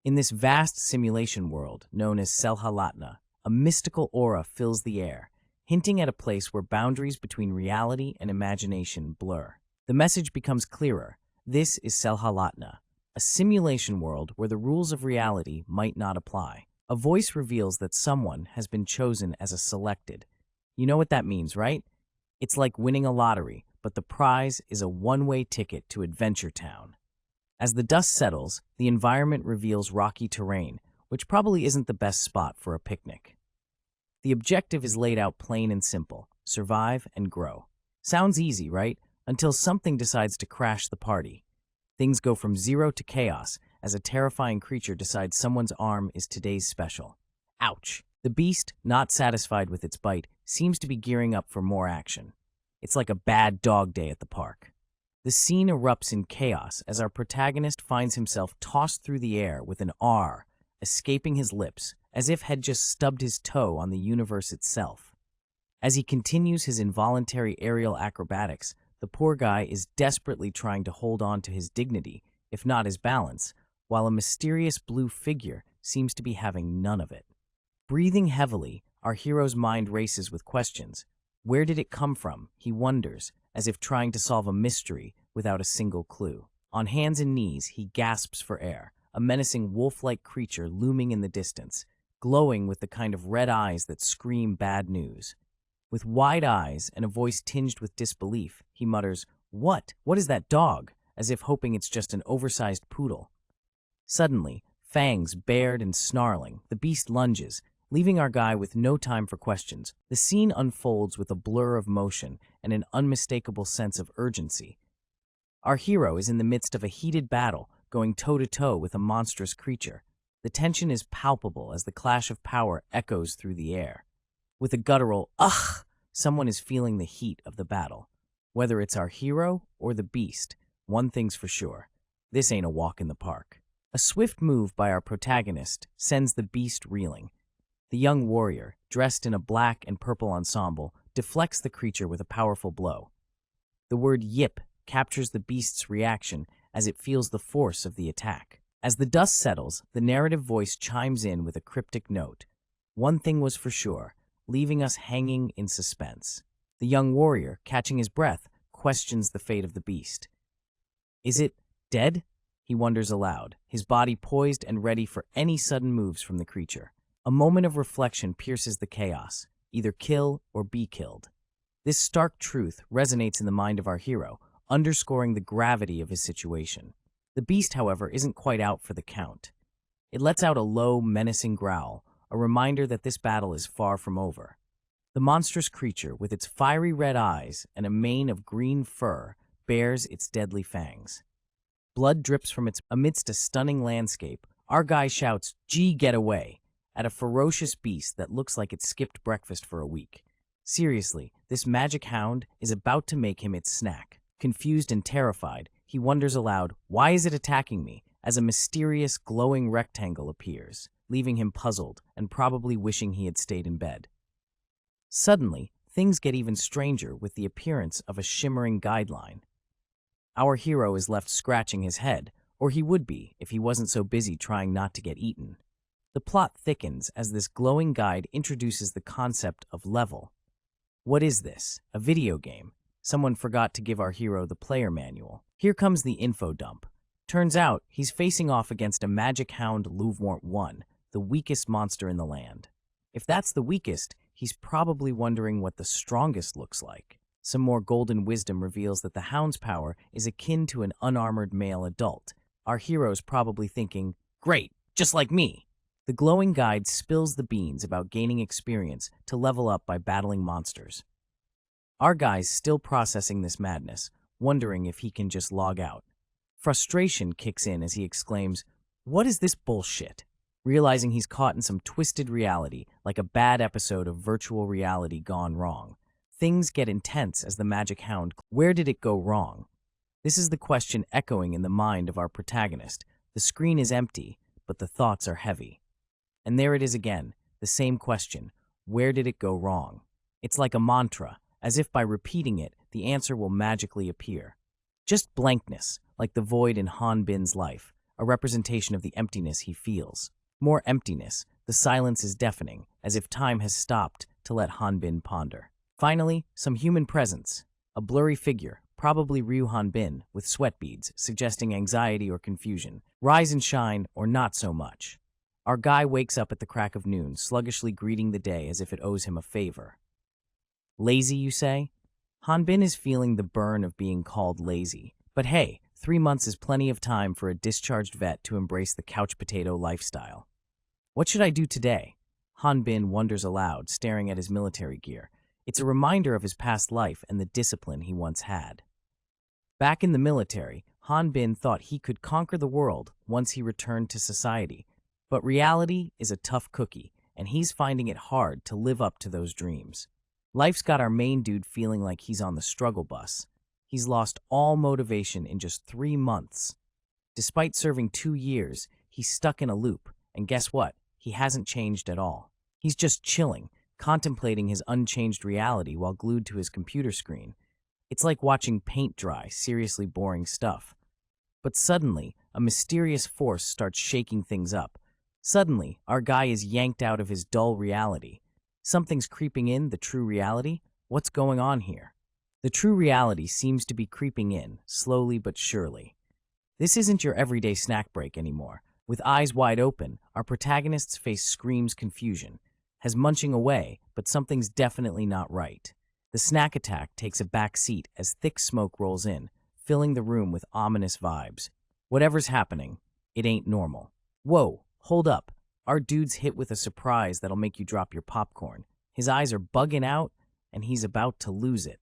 In this vast simulation world known as Selhalatna, a mystical aura fills the air, hinting at a place where boundaries between reality and imagination blur. The message becomes clearer. This is Selhalatna, a simulation world where the rules of reality might not apply. A voice reveals that someone has been chosen as a selected. You know what that means, right? It's like winning a lottery, but the prize is a one-way ticket to Adventure Town. As the dust settles, the environment reveals rocky terrain, which probably isn't the best spot for a picnic. The objective is laid out plain and simple: survive and grow. Sounds easy, right? Until something decides to crash the party. Things go from zero to chaos as a terrifying creature decides someone's arm is today's special. Ouch! The beast, not satisfied with its bite, seems to be gearing up for more action. It's like a bad dog day at the park. The scene erupts in chaos as our protagonist finds himself tossed through the air with an R escaping his lips, as if had just stubbed his toe on the universe itself. As he continues his involuntary aerial acrobatics, the poor guy is desperately trying to hold on to his dignity, if not his balance, while a mysterious blue figure seems to be having none of it. Breathing heavily, our hero's mind races with questions. Where did it come from? He wonders, as if trying to solve a mystery without a single clue. On hands and knees, he gasps for air, a menacing wolf-like creature looming in the distance, glowing with the kind of red eyes that scream bad news. With wide eyes and a voice tinged with disbelief, he mutters, "What? What is that dog?" as if hoping it's just an oversized poodle. Suddenly, fangs bared and snarling, the beast lunges, leaving our guy with no time for questions. The scene unfolds with a blur of motion and an unmistakable sense of urgency. Our hero is in the midst of a heated battle, going toe-to-toe with a monstrous creature. The tension is palpable as the clash of power echoes through the air. With a guttural, "Ugh!" someone is feeling the heat of the battle. Whether it's our hero or the beast, one thing's for sure: this ain't a walk in the park. A swift move by our protagonist sends the beast reeling. The young warrior, dressed in a black and purple ensemble, deflects the creature with a powerful blow. The word "yip" captures the beast's reaction as it feels the force of the attack. As the dust settles, the narrative voice chimes in with a cryptic note. One thing was for sure, leaving us hanging in suspense. The young warrior, catching his breath, questions the fate of the beast. Is it dead? He wonders aloud, his body poised and ready for any sudden moves from the creature. A moment of reflection pierces the chaos: either kill or be killed. This stark truth resonates in the mind of our hero, underscoring the gravity of his situation. The beast, however, isn't quite out for the count. It lets out a low, menacing growl, a reminder that this battle is far from over. The monstrous creature, with its fiery red eyes and a mane of green fur, bares its deadly fangs. Blood drips from its amidst a stunning landscape. Our guy shouts, "Gee, get away!" at a ferocious beast that looks like it skipped breakfast for a week. Seriously, this magic hound is about to make him its snack. Confused and terrified, he wonders aloud, "Why is it attacking me?" as a mysterious, glowing rectangle appears, leaving him puzzled and probably wishing he had stayed in bed. Suddenly, things get even stranger with the appearance of a shimmering guideline. Our hero is left scratching his head, or he would be if he wasn't so busy trying not to get eaten. The plot thickens as this glowing guide introduces the concept of level. What is this? A video game? Someone forgot to give our hero the player manual. Here comes the info dump. Turns out, he's facing off against a magic hound Louvemort 1, the weakest monster in the land. If that's the weakest, he's probably wondering what the strongest looks like. Some more golden wisdom reveals that the hound's power is akin to an unarmored male adult. Our hero's probably thinking, "Great, just like me." The glowing guide spills the beans about gaining experience to level up by battling monsters. Our guy's still processing this madness, wondering if he can just log out. Frustration kicks in as he exclaims, "What is this bullshit?" Realizing he's caught in some twisted reality, like a bad episode of virtual reality gone wrong. Things get intense as the magic hound. Where did it go wrong? This is the question echoing in the mind of our protagonist. The screen is empty, but the thoughts are heavy. And there it is again, the same question. Where did it go wrong? It's like a mantra, as if by repeating it, the answer will magically appear. Just blankness, like the void in Han Bin's life, a representation of the emptiness he feels. More emptiness, the silence is deafening, as if time has stopped to let Hanbin ponder. Finally, some human presence, a blurry figure, probably Ryu Hanbin, with sweat beads, suggesting anxiety or confusion. Rise and shine, or not so much. Our guy wakes up at the crack of noon, sluggishly greeting the day as if it owes him a favor. Lazy, you say? Hanbin is feeling the burn of being called lazy. But hey, 3 months is plenty of time for a discharged vet to embrace the couch potato lifestyle. What should I do today? Hanbin wonders aloud, staring at his military gear. It's a reminder of his past life and the discipline he once had. Back in the military, Hanbin thought he could conquer the world once he returned to society. But reality is a tough cookie, and he's finding it hard to live up to those dreams. Life's got our main dude feeling like he's on the struggle bus. He's lost all motivation in just 3 months. Despite serving 2 years, he's stuck in a loop, and guess what? He hasn't changed at all. He's just chilling, contemplating his unchanged reality while glued to his computer screen. It's like watching paint dry, seriously boring stuff. But suddenly, a mysterious force starts shaking things up. Suddenly, our guy is yanked out of his dull reality. Something's creeping in, the true reality? What's going on here? The true reality seems to be creeping in, slowly but surely. This isn't your everyday snack break anymore. With eyes wide open, our protagonist's face screams confusion. Has munching away, but something's definitely not right. The snack attack takes a back seat as thick smoke rolls in, filling the room with ominous vibes. Whatever's happening, it ain't normal. Whoa, hold up. Our dude's hit with a surprise that'll make you drop your popcorn. His eyes are bugging out, and he's about to lose it.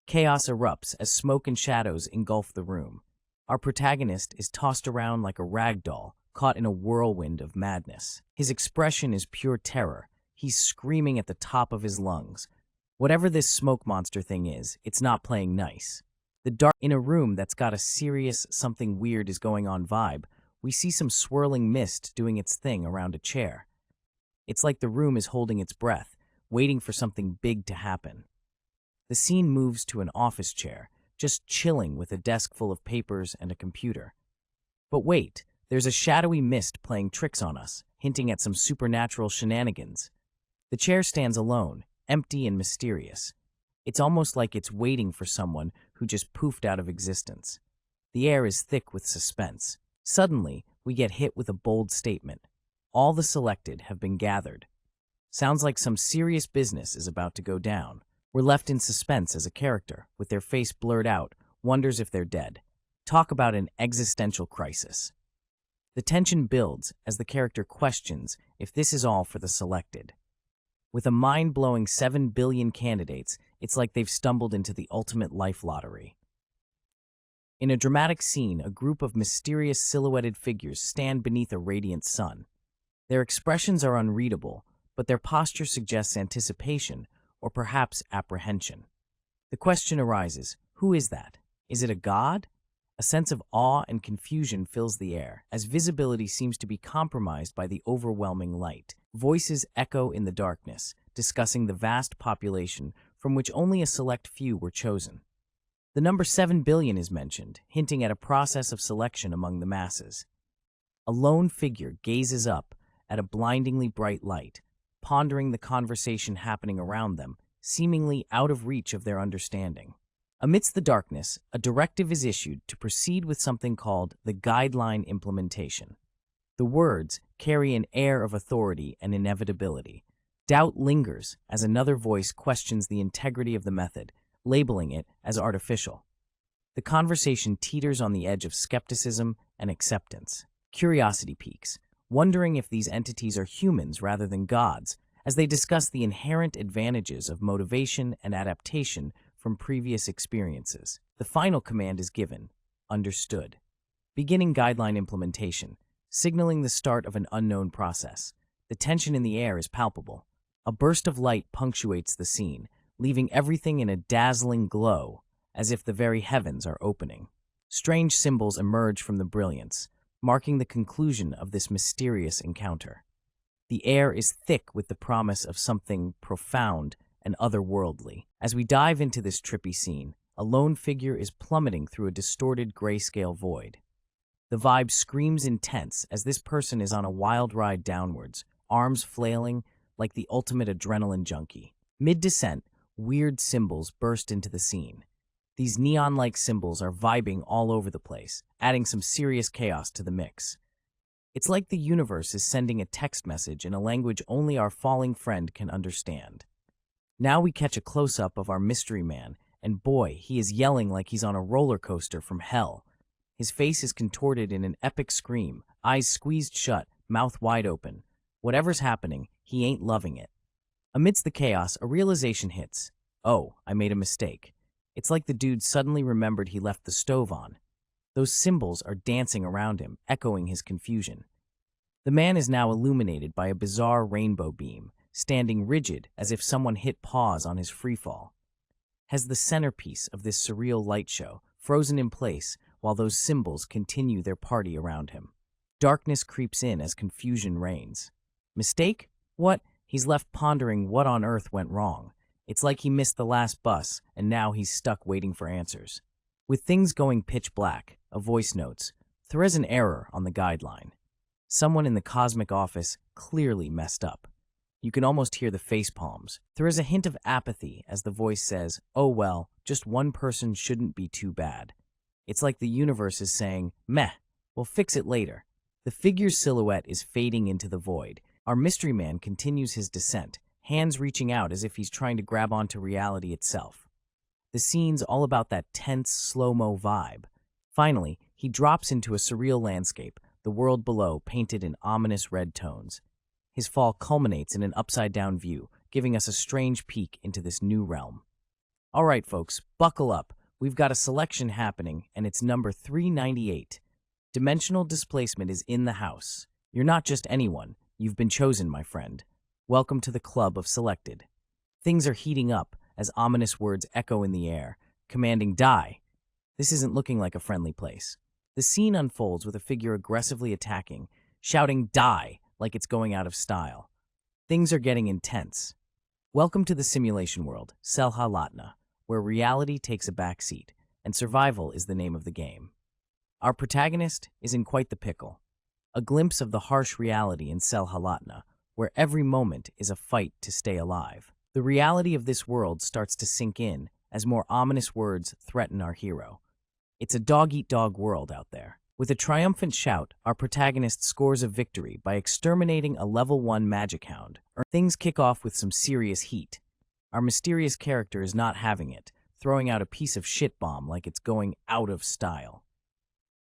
Chaos erupts as smoke and shadows engulf the room. Our protagonist is tossed around like a rag doll, caught in a whirlwind of madness. His expression is pure terror. He's screaming at the top of his lungs. Whatever this smoke monster thing is, it's not playing nice. In a room that's got a serious something weird is going on vibe, we see some swirling mist doing its thing around a chair. It's like the room is holding its breath, waiting for something big to happen. The scene moves to an office chair, just chilling with a desk full of papers and a computer. But wait, there's a shadowy mist playing tricks on us, hinting at some supernatural shenanigans. The chair stands alone, empty and mysterious. It's almost like it's waiting for someone who just poofed out of existence. The air is thick with suspense. Suddenly, we get hit with a bold statement. All the selected have been gathered. Sounds like some serious business is about to go down. We're left in suspense as a character, with their face blurred out, wonders if they're dead. Talk about an existential crisis. The tension builds as the character questions if this is all for the selected. With a mind-blowing 7 billion candidates, it's like they've stumbled into the ultimate life lottery. In a dramatic scene, a group of mysterious silhouetted figures stand beneath a radiant sun. Their expressions are unreadable, but their posture suggests anticipation or perhaps apprehension. The question arises, who is that? Is it a god? A sense of awe and confusion fills the air, as visibility seems to be compromised by the overwhelming light. Voices echo in the darkness, discussing the vast population from which only a select few were chosen. The number 7 billion is mentioned, hinting at a process of selection among the masses. A lone figure gazes up at a blindingly bright light, pondering the conversation happening around them, seemingly out of reach of their understanding. Amidst the darkness, a directive is issued to proceed with something called the guideline implementation. The words carry an air of authority and inevitability. Doubt lingers as another voice questions the integrity of the method, labeling it as artificial. The conversation teeters on the edge of skepticism and acceptance. Curiosity peaks, wondering if these entities are humans rather than gods, as they discuss the inherent advantages of motivation and adaptation from previous experiences. The final command is given, understood. Beginning guideline implementation, signaling the start of an unknown process. The tension in the air is palpable. A burst of light punctuates the scene, leaving everything in a dazzling glow, as if the very heavens are opening. Strange symbols emerge from the brilliance, marking the conclusion of this mysterious encounter. The air is thick with the promise of something profound and otherworldly. As we dive into this trippy scene, a lone figure is plummeting through a distorted grayscale void. The vibe screams intense as this person is on a wild ride downwards, arms flailing like the ultimate adrenaline junkie. Mid-descent, weird symbols burst into the scene. These neon-like symbols are vibing all over the place, adding some serious chaos to the mix. It's like the universe is sending a text message in a language only our falling friend can understand. Now we catch a close-up of our mystery man, and boy, he is yelling like he's on a roller coaster from hell. His face is contorted in an epic scream, eyes squeezed shut, mouth wide open. Whatever's happening, he ain't loving it. Amidst the chaos, a realization hits. Oh, I made a mistake. It's like the dude suddenly remembered he left the stove on. Those symbols are dancing around him, echoing his confusion. The man is now illuminated by a bizarre rainbow beam, standing rigid as if someone hit pause on his freefall. Has the centerpiece of this surreal light show frozen in place while those symbols continue their party around him. Darkness creeps in as confusion reigns. Mistake? What? He's left pondering what on earth went wrong. It's like he missed the last bus, and now he's stuck waiting for answers. With things going pitch black, a voice notes, there is an error on the guideline. Someone in the cosmic office clearly messed up. You can almost hear the facepalms. There is a hint of apathy as the voice says, oh well, just one person shouldn't be too bad. It's like the universe is saying, meh, we'll fix it later. The figure's silhouette is fading into the void. Our mystery man continues his descent, hands reaching out as if he's trying to grab onto reality itself. The scene's all about that tense, slow-mo vibe. Finally, he drops into a surreal landscape, the world below painted in ominous red tones. His fall culminates in an upside-down view, giving us a strange peek into this new realm. All right, folks, buckle up. We've got a selection happening, and it's number 398. Dimensional displacement is in the house. You're not just anyone. You've been chosen, my friend. Welcome to the club of selected. Things are heating up as ominous words echo in the air, commanding die. This isn't looking like a friendly place. The scene unfolds with a figure aggressively attacking, shouting die like it's going out of style. Things are getting intense. Welcome to the simulation world, Selha-Latna, where reality takes a backseat, and survival is the name of the game. Our protagonist is in quite the pickle. A glimpse of the harsh reality in Selha-Latna, where every moment is a fight to stay alive. The reality of this world starts to sink in as more ominous words threaten our hero. It's a dog-eat-dog world out there. With a triumphant shout, our protagonist scores a victory by exterminating a level 1 magic hound. Things kick off with some serious heat. Our mysterious character is not having it, throwing out a piece of shit bomb like it's going out of style.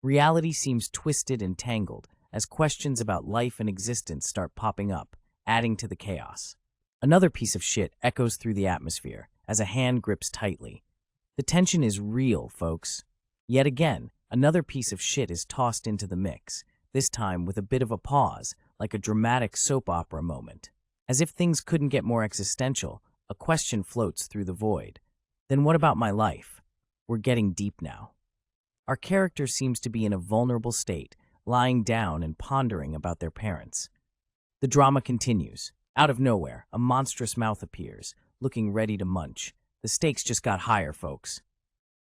Reality seems twisted and tangled as questions about life and existence start popping up, adding to the chaos. Another piece of shit echoes through the atmosphere as a hand grips tightly. The tension is real, folks. Yet again, another piece of shit is tossed into the mix, this time with a bit of a pause, like a dramatic soap opera moment. As if things couldn't get more existential, a question floats through the void. Then what about my life? We're getting deep now. Our character seems to be in a vulnerable state, lying down and pondering about their parents. The drama continues. Out of nowhere, a monstrous mouth appears, looking ready to munch. The stakes just got higher, folks.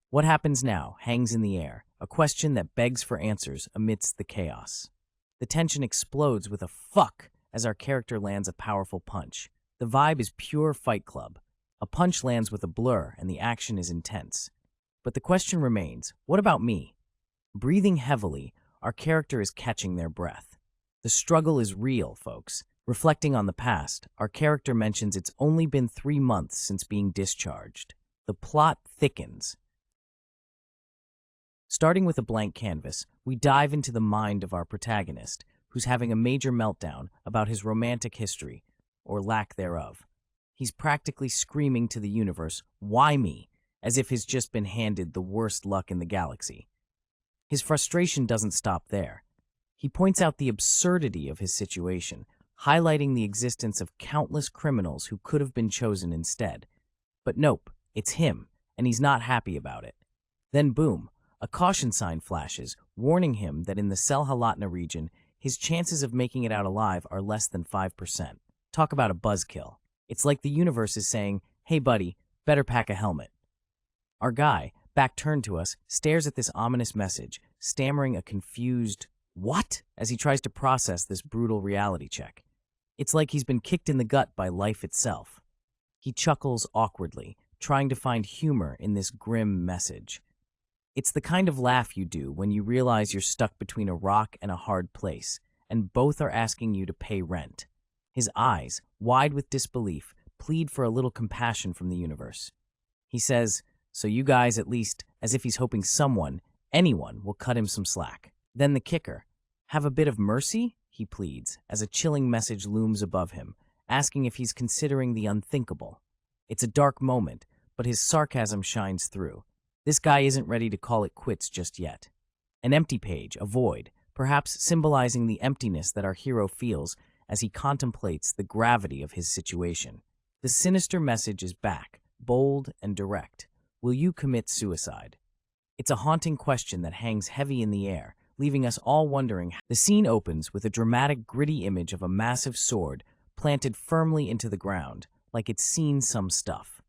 What happens now hangs in the air, a question that begs for answers amidst the chaos. The tension explodes with a fuck as our character lands a powerful punch. The vibe is pure Fight Club. A punch lands with a blur and the action is intense. But the question remains, what about me? Breathing heavily, our character is catching their breath. The struggle is real, folks. Reflecting on the past, our character mentions it's only been 3 months since being discharged. The plot thickens. Starting with a blank canvas, we dive into the mind of our protagonist, who's having a major meltdown about his romantic history, or lack thereof. He's practically screaming to the universe, "Why me?" as if he's just been handed the worst luck in the galaxy. His frustration doesn't stop there. He points out the absurdity of his situation, highlighting the existence of countless criminals who could have been chosen instead. But nope, it's him, and he's not happy about it. Then boom, a caution sign flashes, warning him that in the Selha-Latna region, his chances of making it out alive are less than 5%. Talk about a buzzkill. It's like the universe is saying, hey buddy, better pack a helmet. Our guy, back turned to us, stares at this ominous message, stammering a confused, "What?" as he tries to process this brutal reality check. It's like he's been kicked in the gut by life itself. He chuckles awkwardly, trying to find humor in this grim message. It's the kind of laugh you do when you realize you're stuck between a rock and a hard place, and both are asking you to pay rent. His eyes, wide with disbelief, plead for a little compassion from the universe. He says, "So you guys at least," as if he's hoping someone, anyone, will cut him some slack. Then the kicker. "Have a bit of mercy?" he pleads, as a chilling message looms above him, asking if he's considering the unthinkable. It's a dark moment, but his sarcasm shines through. This guy isn't ready to call it quits just yet. An empty page, a void, perhaps symbolizing the emptiness that our hero feels as he contemplates the gravity of his situation. The sinister message is back, bold and direct. Will you commit suicide? It's a haunting question that hangs heavy in the air, leaving us all wondering. The scene opens with a dramatic, gritty image of a massive sword planted firmly into the ground, like it's seen some stuff.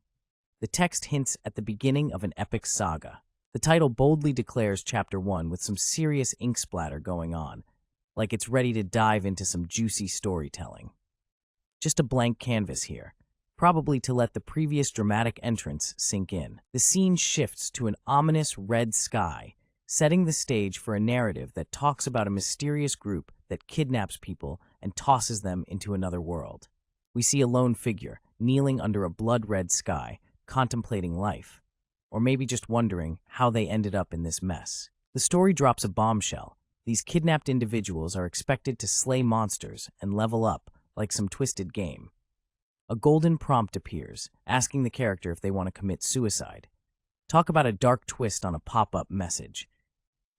The text hints at the beginning of an epic saga. The title boldly declares Chapter 1 with some serious ink splatter going on, like it's ready to dive into some juicy storytelling. Just a blank canvas here, probably to let the previous dramatic entrance sink in. The scene shifts to an ominous red sky, setting the stage for a narrative that talks about a mysterious group that kidnaps people and tosses them into another world. We see a lone figure, kneeling under a blood-red sky, contemplating life, or maybe just wondering how they ended up in this mess. The story drops a bombshell. These kidnapped individuals are expected to slay monsters and level up like some twisted game. A golden prompt appears, asking the character if they want to commit suicide. Talk about a dark twist on a pop-up message.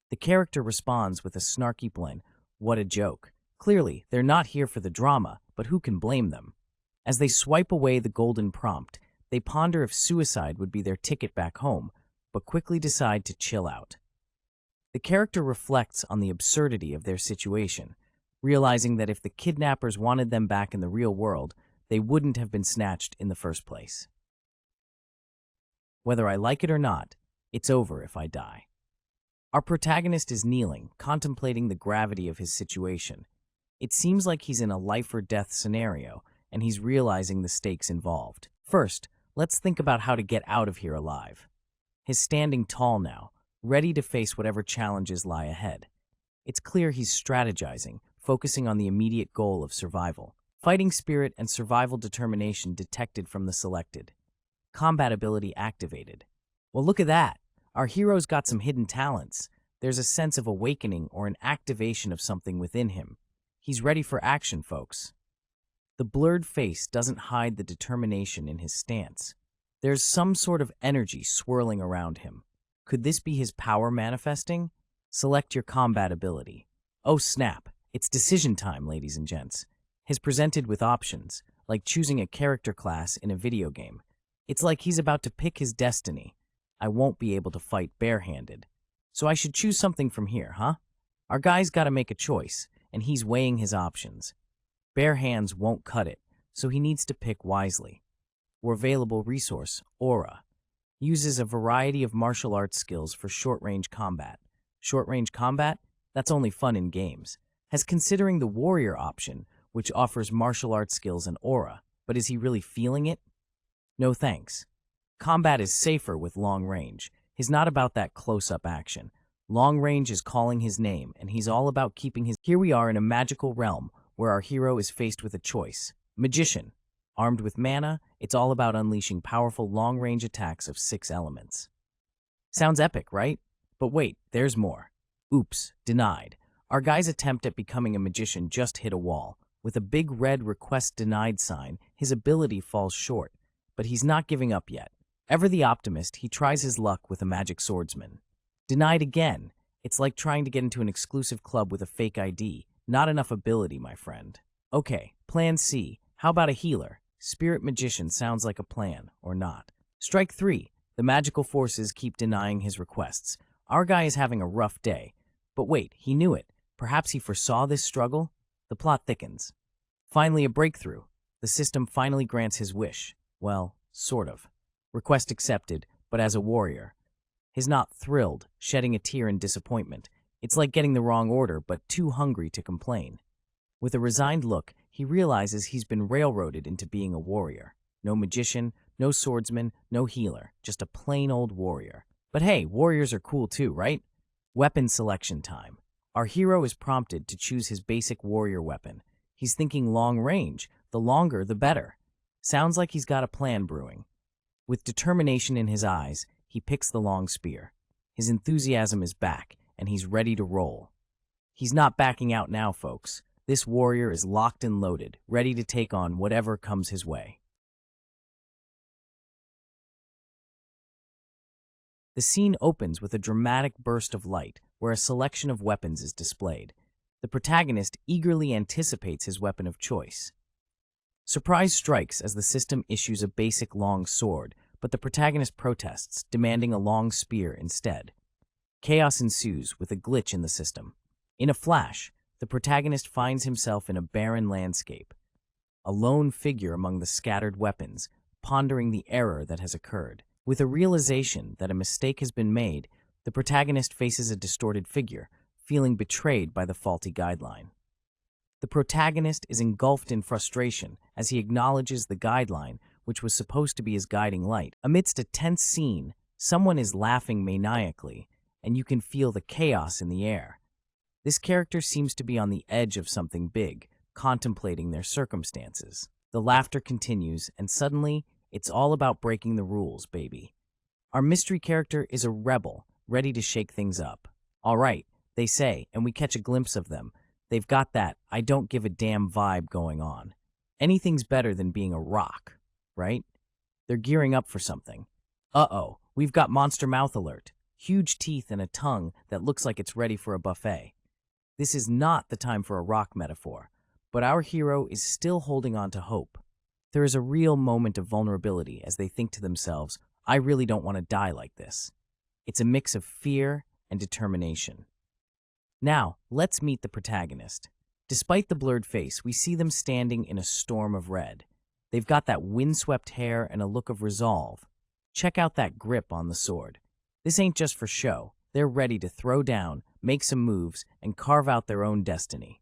The character responds with a snarky blend. What a joke. Clearly, they're not here for the drama, but who can blame them? As they swipe away the golden prompt, they ponder if suicide would be their ticket back home, but quickly decide to chill out. The character reflects on the absurdity of their situation, realizing that if the kidnappers wanted them back in the real world, they wouldn't have been snatched in the first place. Whether I like it or not, it's over if I die. Our protagonist is kneeling, contemplating the gravity of his situation. It seems like he's in a life-or-death scenario, and he's realizing the stakes involved. First, let's think about how to get out of here alive. He's standing tall now, ready to face whatever challenges lie ahead. It's clear he's strategizing, focusing on the immediate goal of survival. Fighting spirit and survival determination detected from the selected. Combat ability activated. Well, look at that. Our hero's got some hidden talents. There's a sense of awakening or an activation of something within him. He's ready for action, folks. The blurred face doesn't hide the determination in his stance. There's some sort of energy swirling around him. Could this be his power manifesting? Select your combat ability. Oh snap, it's decision time, ladies and gents. He's presented with options, like choosing a character class in a video game. It's like he's about to pick his destiny. I won't be able to fight barehanded. So I should choose something from here, huh? Our guy's got to make a choice, and he's weighing his options. Bare hands won't cut it, so he needs to pick wisely. Our available resource, Aura, uses a variety of martial arts skills for short-range combat. Short-range combat? That's only fun in games. Has considering the warrior option, which offers martial arts skills and aura, but is he really feeling it? No thanks. Combat is safer with long range. He's not about that close-up action. Long range is calling his name, and he's all about keeping his... Here we are in a magical realm where our hero is faced with a choice. Magician. Armed with mana, it's all about unleashing powerful long-range attacks of 6 elements. Sounds epic, right? But wait, there's more. Oops, denied. Our guy's attempt at becoming a magician just hit a wall. With a big red request denied sign, his ability falls short. But he's not giving up yet. Ever the optimist, he tries his luck with a magic swordsman. Denied again. It's like trying to get into an exclusive club with a fake ID. Not enough ability, my friend. Okay, plan C. How about a healer? Spirit magician sounds like a plan, or not. Strike 3. The magical forces keep denying his requests. Our guy is having a rough day. But wait, he knew it. Perhaps he foresaw this struggle? The plot thickens. Finally a breakthrough. The system finally grants his wish. Well, sort of. Request accepted, but as a warrior. He's not thrilled, shedding a tear in disappointment. It's like getting the wrong order, but too hungry to complain. With a resigned look, he realizes he's been railroaded into being a warrior. No magician, no swordsman, no healer, just a plain old warrior. But hey, warriors are cool too, right? Weapon selection time. Our hero is prompted to choose his basic warrior weapon. He's thinking long range, the longer the better. Sounds like he's got a plan brewing. With determination in his eyes, he picks the long spear. His enthusiasm is back, and he's ready to roll. He's not backing out now, folks. This warrior is locked and loaded, ready to take on whatever comes his way. The scene opens with a dramatic burst of light, where a selection of weapons is displayed. The protagonist eagerly anticipates his weapon of choice. Surprise strikes as the system issues a basic long sword, but the protagonist protests, demanding a long spear instead. Chaos ensues with a glitch in the system. In a flash, the protagonist finds himself in a barren landscape, a lone figure among the scattered weapons, pondering the error that has occurred. With a realization that a mistake has been made, the protagonist faces a distorted figure, feeling betrayed by the faulty guideline. The protagonist is engulfed in frustration as he acknowledges the guideline, which was supposed to be his guiding light. Amidst a tense scene, someone is laughing maniacally, and you can feel the chaos in the air. This character seems to be on the edge of something big, contemplating their circumstances. The laughter continues, and suddenly, it's all about breaking the rules, baby. Our mystery character is a rebel, ready to shake things up. All right, they say, and we catch a glimpse of them. They've got that I don't give a damn vibe going on. Anything's better than being a rock, right? They're gearing up for something. Uh-oh, we've got monster mouth alert. Huge teeth and a tongue that looks like it's ready for a buffet. This is not the time for a rock metaphor, but our hero is still holding on to hope. There is a real moment of vulnerability as they think to themselves, I really don't want to die like this. It's a mix of fear and determination. Now, let's meet the protagonist. Despite the blurred face, we see them standing in a storm of red. They've got that windswept hair and a look of resolve. Check out that grip on the sword. This ain't just for show. They're ready to throw down, make some moves, and carve out their own destiny.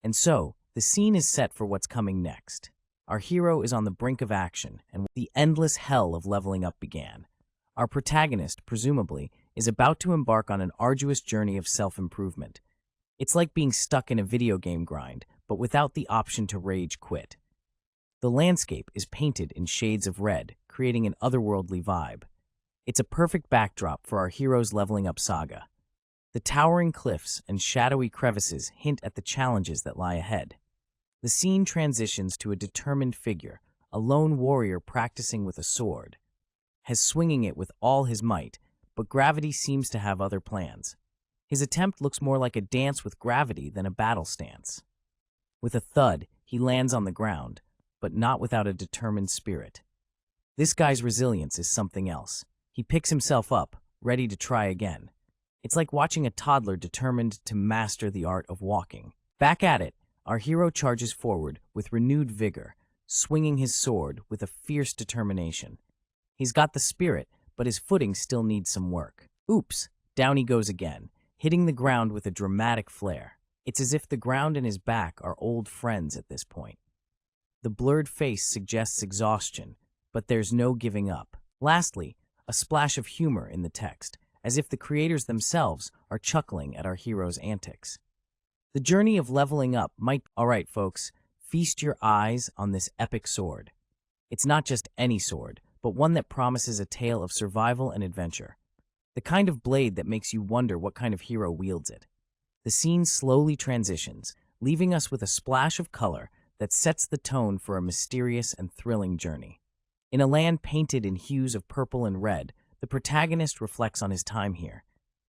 And so, the scene is set for what's coming next. Our hero is on the brink of action, and the endless hell of leveling up began. Our protagonist, presumably, is about to embark on an arduous journey of self-improvement. It's like being stuck in a video game grind, but without the option to rage quit. The landscape is painted in shades of red, creating an otherworldly vibe. It's a perfect backdrop for our hero's leveling up saga. The towering cliffs and shadowy crevices hint at the challenges that lie ahead. The scene transitions to a determined figure, a lone warrior practicing with a sword, swinging it with all his might, but gravity seems to have other plans. His attempt looks more like a dance with gravity than a battle stance. With a thud, he lands on the ground, but not without a determined spirit. This guy's resilience is something else. He picks himself up, ready to try again. It's like watching a toddler determined to master the art of walking. Back at it, our hero charges forward with renewed vigor, swinging his sword with a fierce determination. He's got the spirit, but his footing still needs some work. Oops, down he goes again, hitting the ground with a dramatic flare. It's as if the ground and his back are old friends at this point. The blurred face suggests exhaustion, but there's no giving up. Lastly, a splash of humor in the text, as if the creators themselves are chuckling at our hero's antics. The journey of leveling up might... Alright, folks, feast your eyes on this epic sword. It's not just any sword, but one that promises a tale of survival and adventure. The kind of blade that makes you wonder what kind of hero wields it. The scene slowly transitions, leaving us with a splash of color that sets the tone for a mysterious and thrilling journey. In a land painted in hues of purple and red, the protagonist reflects on his time here.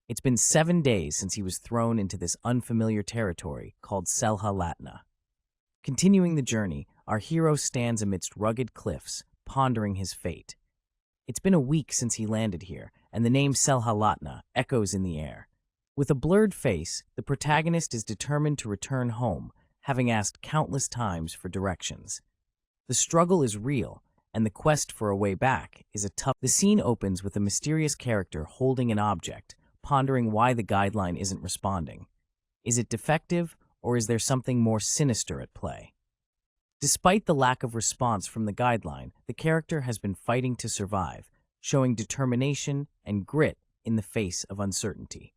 It's been 7 days since he was thrown into this unfamiliar territory called Selha-Latna. Continuing the journey, our hero stands amidst rugged cliffs, pondering his fate. It's been a week since he landed here, and the name Selha-Latna echoes in the air. With a blurred face, the protagonist is determined to return home, having asked countless times for directions. The struggle is real, and the quest for a way back is a tough... The scene opens with a mysterious character holding an object, pondering why the guideline isn't responding. Is it defective, or is there something more sinister at play? Despite the lack of response from the guideline, the character has been fighting to survive, showing determination and grit in the face of uncertainty.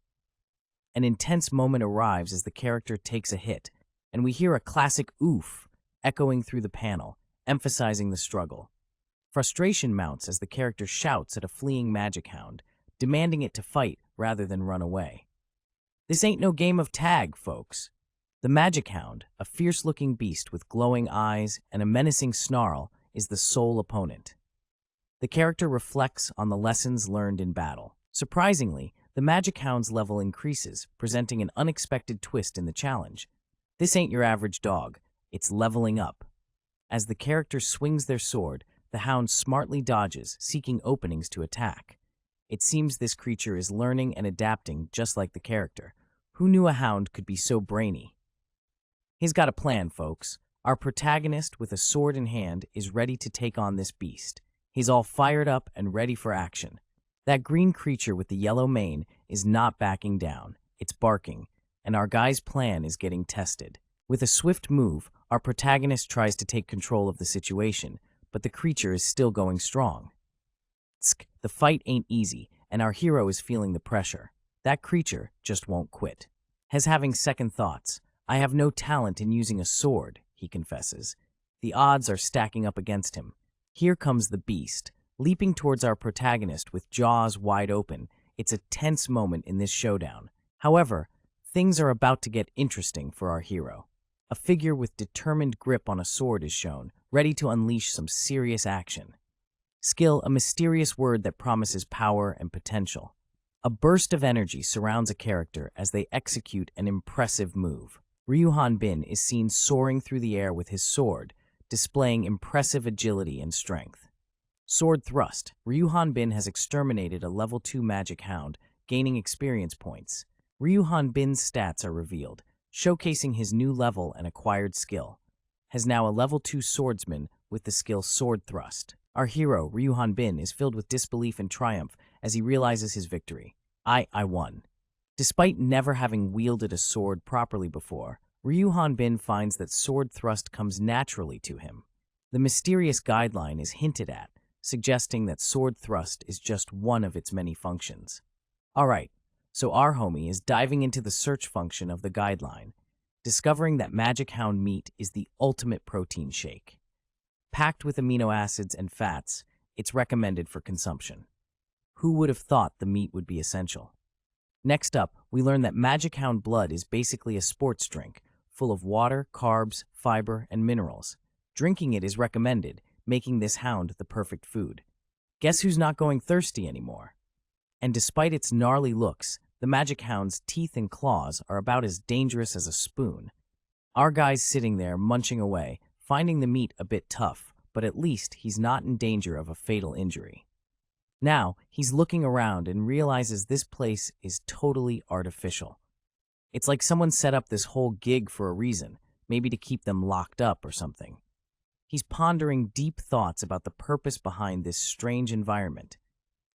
An intense moment arrives as the character takes a hit, and we hear a classic oof echoing through the panel, emphasizing the struggle. Frustration mounts as the character shouts at a fleeing magic hound, demanding it to fight rather than run away. This ain't no game of tag, folks. The magic hound, a fierce-looking beast with glowing eyes and a menacing snarl, is the sole opponent. The character reflects on the lessons learned in battle. Surprisingly, the magic hound's level increases, presenting an unexpected twist in the challenge. This ain't your average dog, it's leveling up. As the character swings their sword, the hound smartly dodges, seeking openings to attack. It seems this creature is learning and adapting just like the character. Who knew a hound could be so brainy? He's got a plan, folks. Our protagonist, with a sword in hand, is ready to take on this beast. He's all fired up and ready for action. That green creature with the yellow mane is not backing down. It's barking, and our guy's plan is getting tested. With a swift move, our protagonist tries to take control of the situation, but the creature is still going strong. The fight ain't easy, and our hero is feeling the pressure. That creature just won't quit. Has having second thoughts. I have no talent in using a sword, he confesses. The odds are stacking up against him. Here comes the beast, leaping towards our protagonist with jaws wide open. It's a tense moment in this showdown. However, things are about to get interesting for our hero. A figure with determined grip on a sword is shown, ready to unleash some serious action. Skill, a mysterious word that promises power and potential. A burst of energy surrounds a character as they execute an impressive move. Ryuhan Bin is seen soaring through the air with his sword, displaying impressive agility and strength. Sword thrust. Ryuhan Bin has exterminated a level 2 magic hound, gaining experience points. Ryuhan Bin's stats are revealed, showcasing his new level and acquired skill. Has now a level 2 swordsman with the skill Sword Thrust. Our hero, Ryuhan Bin, is filled with disbelief and triumph as he realizes his victory. I won. Despite never having wielded a sword properly before, Ryuhan Bin finds that sword thrust comes naturally to him. The mysterious guideline is hinted at, suggesting that sword thrust is just one of its many functions. Alright, so our homie is diving into the search function of the guideline, discovering that magic hound meat is the ultimate protein shake. Packed with amino acids and fats, it's recommended for consumption. Who would have thought the meat would be essential? Next up, we learn that magic hound blood is basically a sports drink, full of water, carbs, fiber, and minerals. Drinking it is recommended, making this hound the perfect food. Guess who's not going thirsty anymore? And despite its gnarly looks, the magic hound's teeth and claws are about as dangerous as a spoon. Our guy's sitting there munching away, finding the meat a bit tough, but at least he's not in danger of a fatal injury. Now, he's looking around and realizes this place is totally artificial. It's like someone set up this whole gig for a reason, maybe to keep them locked up or something. He's pondering deep thoughts about the purpose behind this strange environment.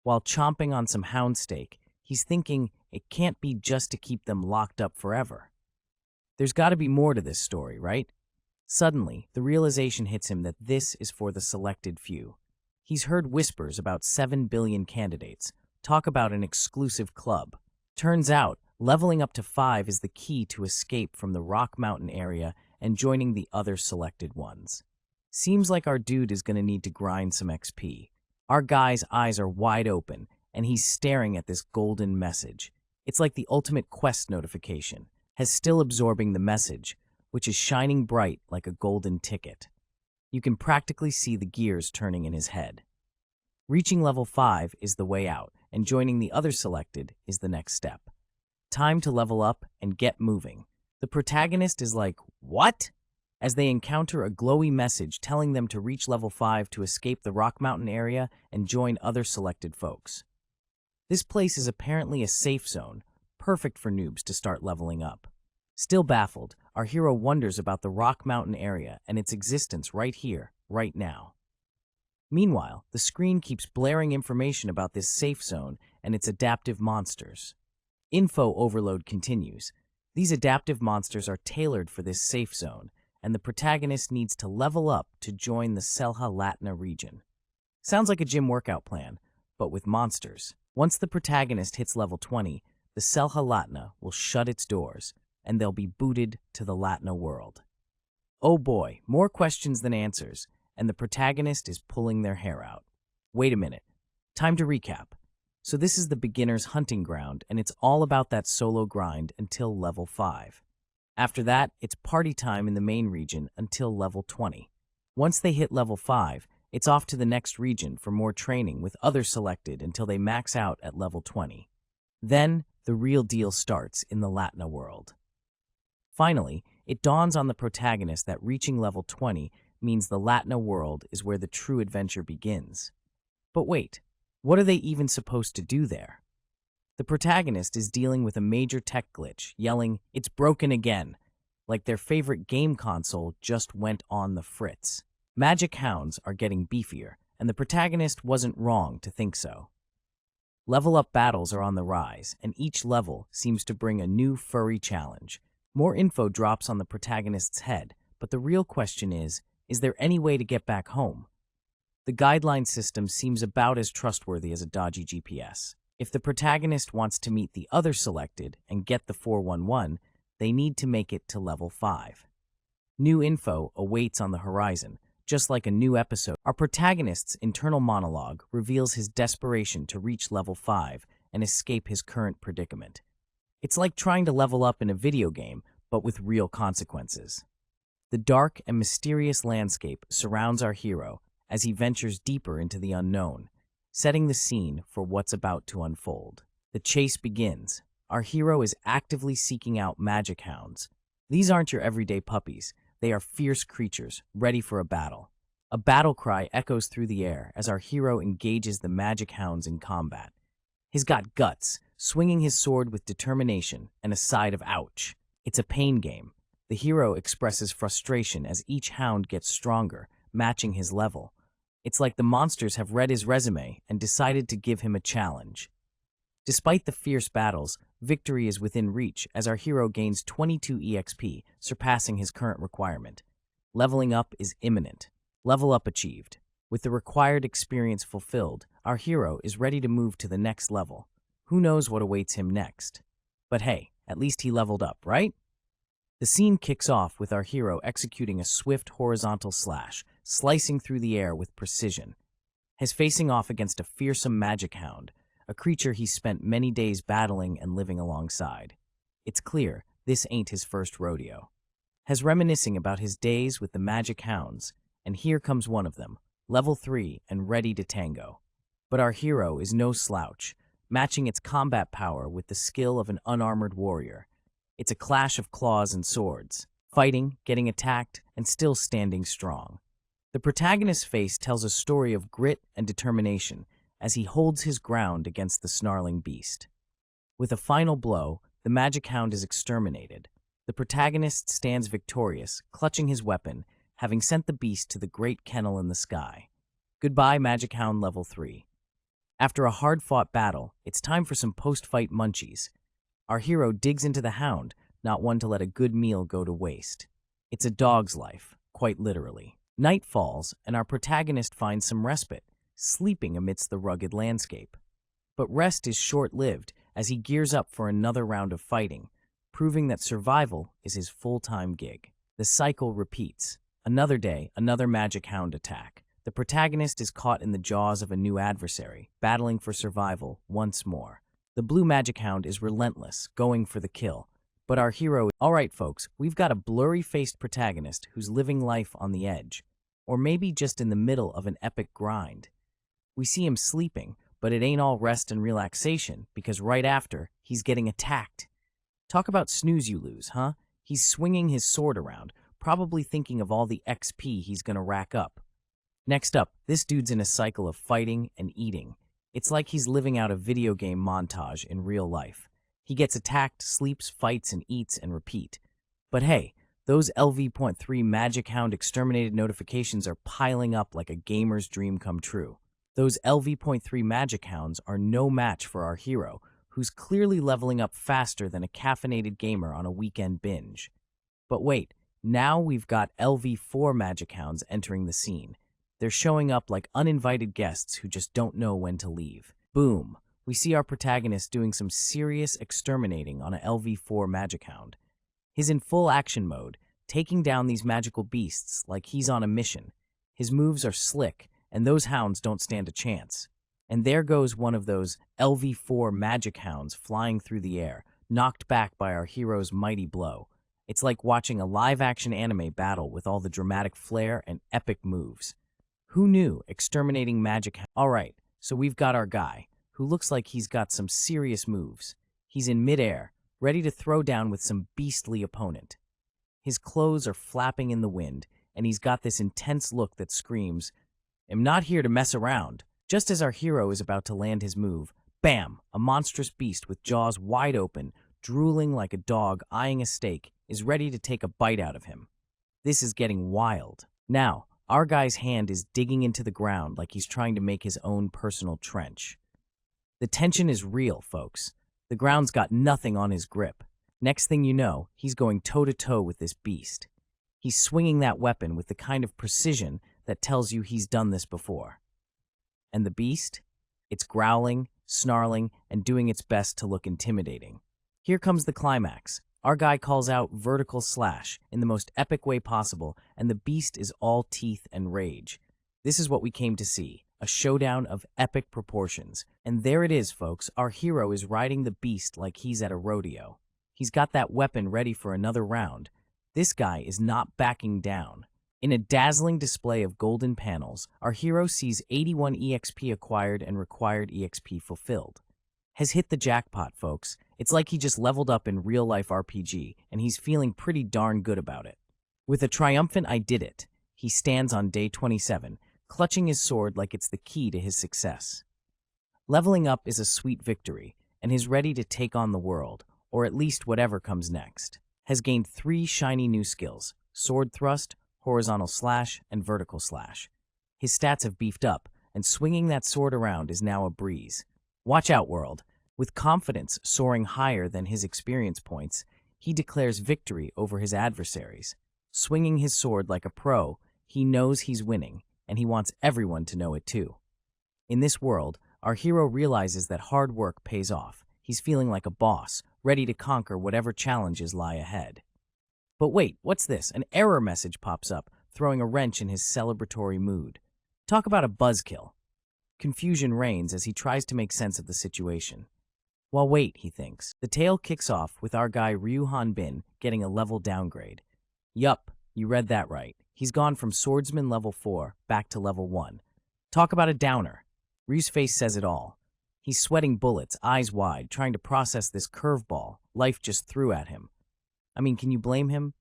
While chomping on some hound steak, he's thinking it can't be just to keep them locked up forever. There's got to be more to this story, right? Suddenly, the realization hits him that this is for the selected few. He's heard whispers about 7 billion candidates, talk about an exclusive club. Turns out, leveling up to 5 is the key to escape from the Rock Mountain area and joining the other selected ones. Seems like our dude is going to need to grind some XP. Our guy's eyes are wide open, and he's staring at this golden message. It's like the ultimate quest notification, still absorbing the message, which is shining bright like a golden ticket. You can practically see the gears turning in his head. Reaching level 5 is the way out, and joining the other selected is the next step. Time to level up and get moving. The protagonist is like, what? As they encounter a glowy message telling them to reach level 5 to escape the Rock Mountain area and join other selected folks. This place is apparently a safe zone, perfect for noobs to start leveling up. Still baffled, our hero wonders about the Rock Mountain area and its existence right here, right now. Meanwhile, the screen keeps blaring information about this safe zone and its adaptive monsters. Info overload continues. These adaptive monsters are tailored for this safe zone, and the protagonist needs to level up to join the Selha-Latna region. Sounds like a gym workout plan, but with monsters. Once the protagonist hits level 20, the Selha-Latna will shut its doors, and they'll be booted to the Latna world. Oh boy, more questions than answers, and the protagonist is pulling their hair out. Wait a minute. Time to recap. So this is the beginner's hunting ground, and it's all about that solo grind until level 5. After that, it's party time in the main region until level 20. Once they hit level 5, it's off to the next region for more training with others selected until they max out at level 20. Then, the real deal starts in the Latna world. Finally, it dawns on the protagonist that reaching level 20 means the Latna world is where the true adventure begins. But wait, what are they even supposed to do there? The protagonist is dealing with a major tech glitch, yelling, "It's broken again," like their favorite game console just went on the fritz. Magic hounds are getting beefier, and the protagonist wasn't wrong to think so. Level-up battles are on the rise, and each level seems to bring a new furry challenge. More info drops on the protagonist's head, but the real question is there any way to get back home? The guideline system seems about as trustworthy as a dodgy GPS. If the protagonist wants to meet the other selected and get the 411, they need to make it to level 5. New info awaits on the horizon, just like a new episode. Our protagonist's internal monologue reveals his desperation to reach level 5 and escape his current predicament. It's like trying to level up in a video game, but with real consequences. The dark and mysterious landscape surrounds our hero as he ventures deeper into the unknown, setting the scene for what's about to unfold. The chase begins. Our hero is actively seeking out magic hounds. These aren't your everyday puppies. They are fierce creatures, ready for a battle. A battle cry echoes through the air as our hero engages the magic hounds in combat. He's got guts, swinging his sword with determination and a side of ouch. It's a pain game. The hero expresses frustration as each hound gets stronger, matching his level. It's like the monsters have read his resume and decided to give him a challenge. Despite the fierce battles, victory is within reach as our hero gains 22 EXP, surpassing his current requirement. Leveling up is imminent. Level up achieved. With the required experience fulfilled, our hero is ready to move to the next level. Who knows what awaits him next? But hey, at least he leveled up, right? The scene kicks off with our hero executing a swift horizontal slash, slicing through the air with precision. He's facing off against a fearsome magic hound, a creature he's spent many days battling and living alongside. It's clear this ain't his first rodeo. He's reminiscing about his days with the magic hounds, and here comes one of them, level 3 and ready to tango. But our hero is no slouch, matching its combat power with the skill of an unarmored warrior. It's a clash of claws and swords, fighting, getting attacked, and still standing strong. The protagonist's face tells a story of grit and determination as he holds his ground against the snarling beast. With a final blow, the magic hound is exterminated. The protagonist stands victorious, clutching his weapon, having sent the beast to the great kennel in the sky. Goodbye, magic hound level 3. After a hard-fought battle, it's time for some post-fight munchies. Our hero digs into the hound, not one to let a good meal go to waste. It's a dog's life, quite literally. Night falls, and our protagonist finds some respite, sleeping amidst the rugged landscape. But rest is short-lived as he gears up for another round of fighting, proving that survival is his full-time gig. The cycle repeats. Another day, another magic hound attack. The protagonist is caught in the jaws of a new adversary, battling for survival once more. The blue magic hound is relentless, going for the kill. But our hero... Alright folks, we've got a blurry-faced protagonist who's living life on the edge. Or maybe just in the middle of an epic grind. We see him sleeping, but it ain't all rest and relaxation, because right after, he's getting attacked. Talk about snooze you lose, huh? He's swinging his sword around, probably thinking of all the XP he's gonna rack up. Next up, this dude's in a cycle of fighting and eating. It's like he's living out a video game montage in real life. He gets attacked, sleeps, fights, and eats and repeat. But hey, those LV.3 Magic Hound exterminated notifications are piling up like a gamer's dream come true. Those LV.3 Magic Hounds are no match for our hero, who's clearly leveling up faster than a caffeinated gamer on a weekend binge. But wait, now we've got LV4 magic hounds entering the scene. They're showing up like uninvited guests who just don't know when to leave. Boom, we see our protagonist doing some serious exterminating on a LV4 magic hound. He's in full action mode, taking down these magical beasts like he's on a mission. His moves are slick, and those hounds don't stand a chance. And there goes one of those LV4 magic hounds flying through the air, knocked back by our hero's mighty blow. It's like watching a live-action anime battle with all the dramatic flair and epic moves. Who knew exterminating magic hounds? Alright, so we've got our guy, who looks like he's got some serious moves. He's in midair, ready to throw down with some beastly opponent. His clothes are flapping in the wind, and he's got this intense look that screams, "I'm not here to mess around." Just as our hero is about to land his move, bam! A monstrous beast with jaws wide open, drooling like a dog eyeing a steak, is ready to take a bite out of him. This is getting wild. Now, our guy's hand is digging into the ground like he's trying to make his own personal trench. The tension is real, folks. The ground's got nothing on his grip. Next thing you know, he's going toe-to-toe with this beast. He's swinging that weapon with the kind of precision that tells you he's done this before. And the beast? It's growling, snarling, and doing its best to look intimidating. Here comes the climax. Our guy calls out vertical slash in the most epic way possible, and the beast is all teeth and rage. This is what we came to see, a showdown of epic proportions. And there it is, folks. Our hero is riding the beast like he's at a rodeo. He's got that weapon ready for another round. This guy is not backing down. In a dazzling display of golden panels, our hero sees 81 EXP acquired and required EXP fulfilled. Has hit the jackpot, folks. It's like he just leveled up in real-life RPG, and he's feeling pretty darn good about it. With a triumphant "I did it," he stands on day 27, clutching his sword like it's the key to his success. Leveling up is a sweet victory, and he's ready to take on the world, or at least whatever comes next. Has gained 3 shiny new skills: sword thrust, horizontal slash, and vertical slash. His stats have beefed up, and swinging that sword around is now a breeze. Watch out, world. With confidence soaring higher than his experience points, he declares victory over his adversaries. Swinging his sword like a pro, he knows he's winning, and he wants everyone to know it too. In this world, our hero realizes that hard work pays off. He's feeling like a boss, ready to conquer whatever challenges lie ahead. But wait, what's this? An error message pops up, throwing a wrench in his celebratory mood. Talk about a buzzkill. Confusion reigns as he tries to make sense of the situation. Well, wait, he thinks. The tale kicks off with our guy Ryu Hanbin getting a level downgrade. Yup, you read that right. He's gone from swordsman level 4 back to level 1. Talk about a downer. Ryu's face says it all. He's sweating bullets, eyes wide, trying to process this curveball life just threw at him. I mean, can you blame him?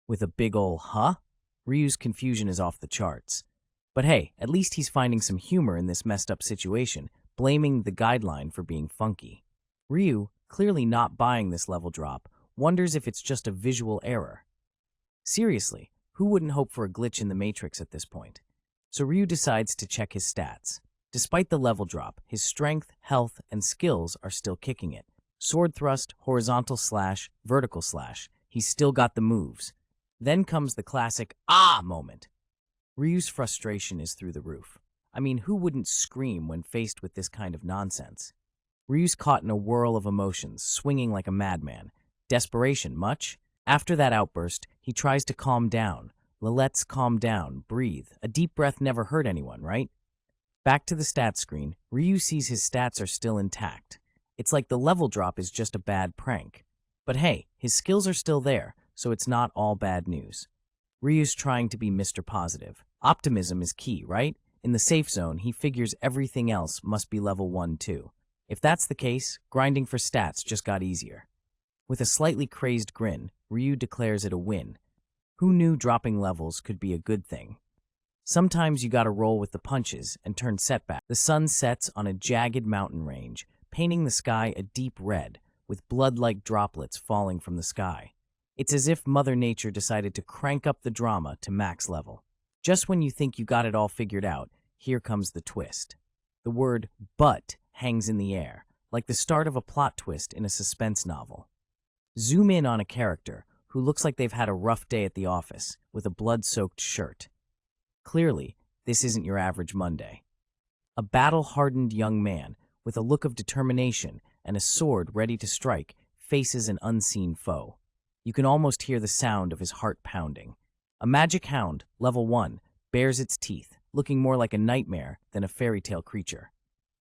With a big ol' huh? Ryu's confusion is off the charts. But hey, at least he's finding some humor in this messed up situation, blaming the guideline for being funky. Ryu, clearly not buying this level drop, wonders if it's just a visual error. Seriously, who wouldn't hope for a glitch in the Matrix at this point? So Ryu decides to check his stats. Despite the level drop, his strength, health, and skills are still kicking it. Sword thrust, horizontal slash, vertical slash. He's still got the moves. Then comes the classic "ah" moment. Ryu's frustration is through the roof. I mean, who wouldn't scream when faced with this kind of nonsense? Ryu's caught in a whirl of emotions, swinging like a madman. Desperation, much? After that outburst, he tries to calm down. Let's calm down, breathe. A deep breath never hurt anyone, right? Back to the stats screen, Ryu sees his stats are still intact. It's like the level drop is just a bad prank. But hey, his skills are still there, so it's not all bad news. Ryu's trying to be Mr. Positive. Optimism is key, right? In the safe zone, he figures everything else must be level 1 too. If that's the case, grinding for stats just got easier. With a slightly crazed grin, Ryu declares it a win. Who knew dropping levels could be a good thing? Sometimes you gotta roll with the punches and turn setback. The sun sets on a jagged mountain range, painting the sky a deep red, with blood-like droplets falling from the sky. It's as if Mother Nature decided to crank up the drama to max level. Just when you think you got it all figured out, here comes the twist. The word "but" hangs in the air, like the start of a plot twist in a suspense novel. Zoom in on a character who looks like they've had a rough day at the office with a blood-soaked shirt. Clearly, this isn't your average Monday. A battle-hardened young man with a look of determination and a sword ready to strike faces an unseen foe. You can almost hear the sound of his heart pounding. A magic hound, level 1, bares its teeth, looking more like a nightmare than a fairy tale creature.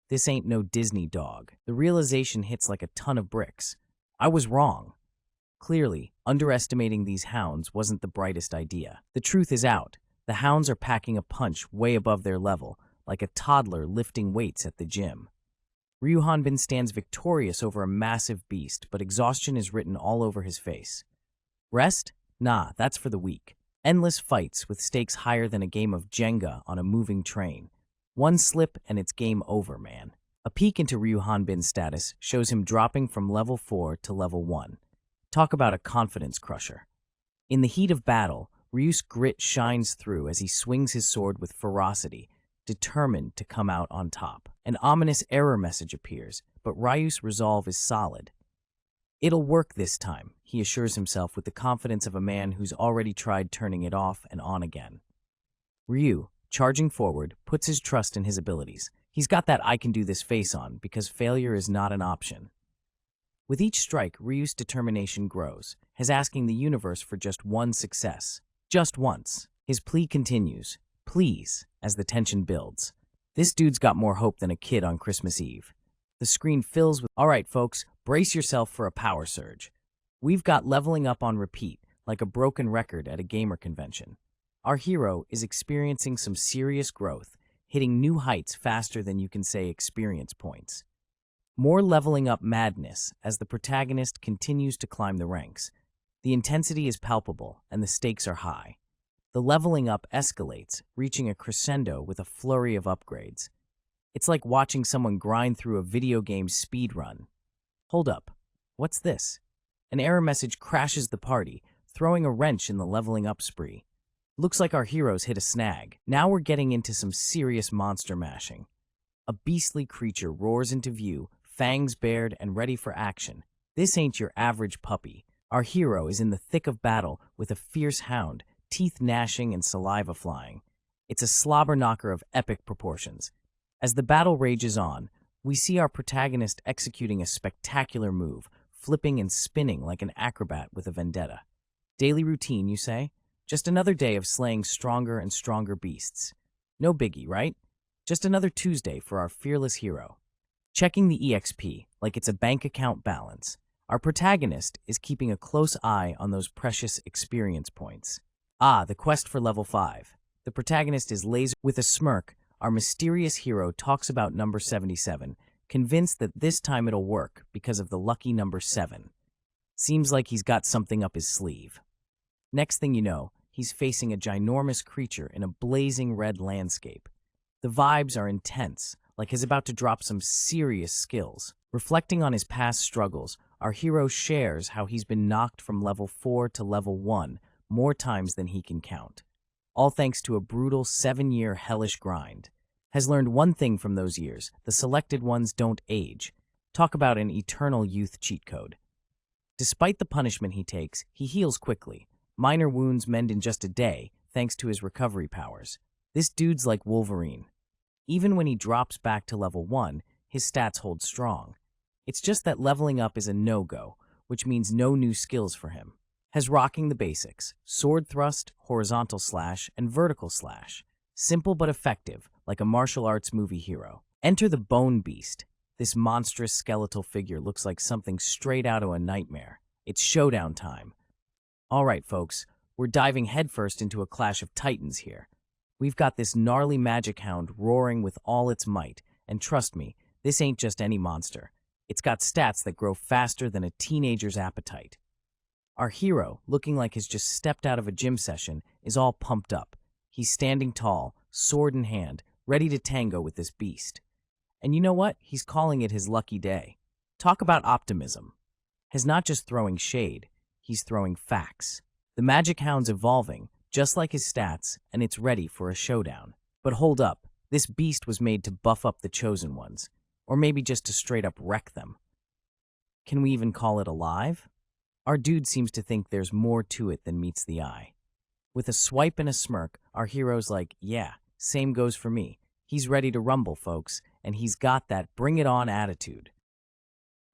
This ain't no Disney dog. The realization hits like a ton of bricks. I was wrong. Clearly, underestimating these hounds wasn't the brightest idea. The truth is out. The hounds are packing a punch way above their level, like a toddler lifting weights at the gym. Ryu Hanbin stands victorious over a massive beast, but exhaustion is written all over his face. Rest? Nah, that's for the weak. Endless fights with stakes higher than a game of Jenga on a moving train. One slip and it's game over, man. A peek into Ryu Hanbin's status shows him dropping from level 4 to level 1. Talk about a confidence crusher. In the heat of battle, Ryu's grit shines through as he swings his sword with ferocity, determined to come out on top. An ominous error message appears, but Ryu's resolve is solid. It'll work this time, he assures himself with the confidence of a man who's already tried turning it off and on again. Ryu, charging forward, puts his trust in his abilities. He's got that I can do this face on because failure is not an option. With each strike, Ryu's determination grows, his asking the universe for just one success. Just once. His plea continues, please, as the tension builds. This dude's got more hope than a kid on Christmas Eve. The screen fills with, all right, folks, brace yourself for a power surge. We've got leveling up on repeat, like a broken record at a gamer convention. Our hero is experiencing some serious growth, hitting new heights faster than you can say experience points. More leveling up madness as the protagonist continues to climb the ranks. The intensity is palpable and the stakes are high. The leveling up escalates, reaching a crescendo with a flurry of upgrades. It's like watching someone grind through a video game speedrun. Hold up. What's this? An error message crashes the party, throwing a wrench in the leveling up spree. Looks like our heroes hit a snag. Now we're getting into some serious monster mashing. A beastly creature roars into view, fangs bared and ready for action. This ain't your average puppy. Our hero is in the thick of battle with a fierce hound, teeth gnashing and saliva flying. It's a slobber knocker of epic proportions. As the battle rages on, we see our protagonist executing a spectacular move, flipping and spinning like an acrobat with a vendetta. Daily routine, you say? Just another day of slaying stronger and stronger beasts. No biggie, right? Just another Tuesday for our fearless hero. Checking the EXP like it's a bank account balance, our protagonist is keeping a close eye on those precious experience points. Ah, the quest for level 5. The protagonist is laser. With a smirk, our mysterious hero talks about number 77, convinced that this time it'll work because of the lucky number 7. Seems like he's got something up his sleeve. Next thing you know, he's facing a ginormous creature in a blazing red landscape. The vibes are intense, like he's about to drop some serious skills. Reflecting on his past struggles, our hero shares how he's been knocked from level 4 to level 1 more times than he can count. All thanks to a brutal 7-year hellish grind. Has learned one thing from those years: the selected ones don't age. Talk about an eternal youth cheat code. Despite the punishment he takes, he heals quickly. Minor wounds mend in just a day, thanks to his recovery powers. This dude's like Wolverine. Even when he drops back to level 1, his stats hold strong. It's just that leveling up is a no-go, which means no new skills for him. Has rocking the basics: sword thrust, horizontal slash, and vertical slash. Simple but effective, like a martial arts movie hero. Enter the Bone Beast. This monstrous skeletal figure looks like something straight out of a nightmare. It's showdown time. All right, folks, we're diving headfirst into a clash of titans here. We've got this gnarly magic hound roaring with all its might, and trust me, this ain't just any monster. It's got stats that grow faster than a teenager's appetite. Our hero, looking like he's just stepped out of a gym session, is all pumped up. He's standing tall, sword in hand, ready to tango with this beast. And you know what? He's calling it his lucky day. Talk about optimism. He's not just throwing shade, he's throwing facts. The magic hound's evolving, just like his stats, and it's ready for a showdown. But hold up, this beast was made to buff up the chosen ones. or maybe just to straight up wreck them. Can we even call it alive? Our dude seems to think there's more to it than meets the eye. With a swipe and a smirk, our hero's like, yeah, same goes for me. He's ready to rumble, folks, and he's got that bring it on attitude.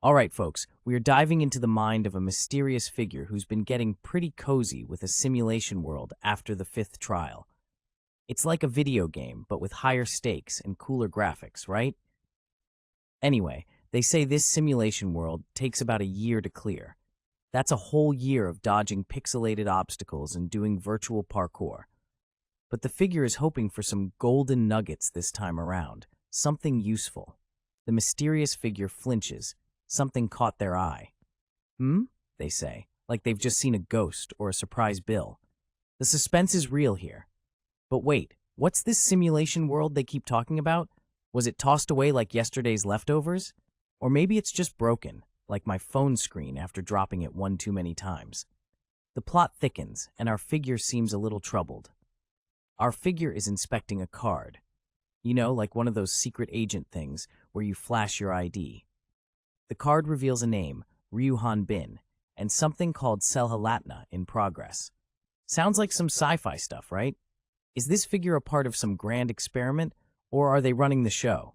All right, folks, we are diving into the mind of a mysterious figure who's been getting pretty cozy with a simulation world after the 5th trial. It's like a video game, but with higher stakes and cooler graphics, right? Anyway, they say this simulation world takes about a year to clear. That's a whole year of dodging pixelated obstacles and doing virtual parkour. But the figure is hoping for some golden nuggets this time around, something useful. The mysterious figure flinches. Something caught their eye. They say, like they've just seen a ghost or a surprise bill. The suspense is real here. But wait, what's this simulation world they keep talking about? Was it tossed away like yesterday's leftovers? Or maybe it's just broken, like my phone screen after dropping it one too many times. The plot thickens, and our figure seems a little troubled. Our figure is inspecting a card. You know, like one of those secret agent things where you flash your ID. The card reveals a name, Ryuhan Bin, and something called Selhalatna in progress. Sounds like some sci-fi stuff, right? Is this figure a part of some grand experiment, or are they running the show?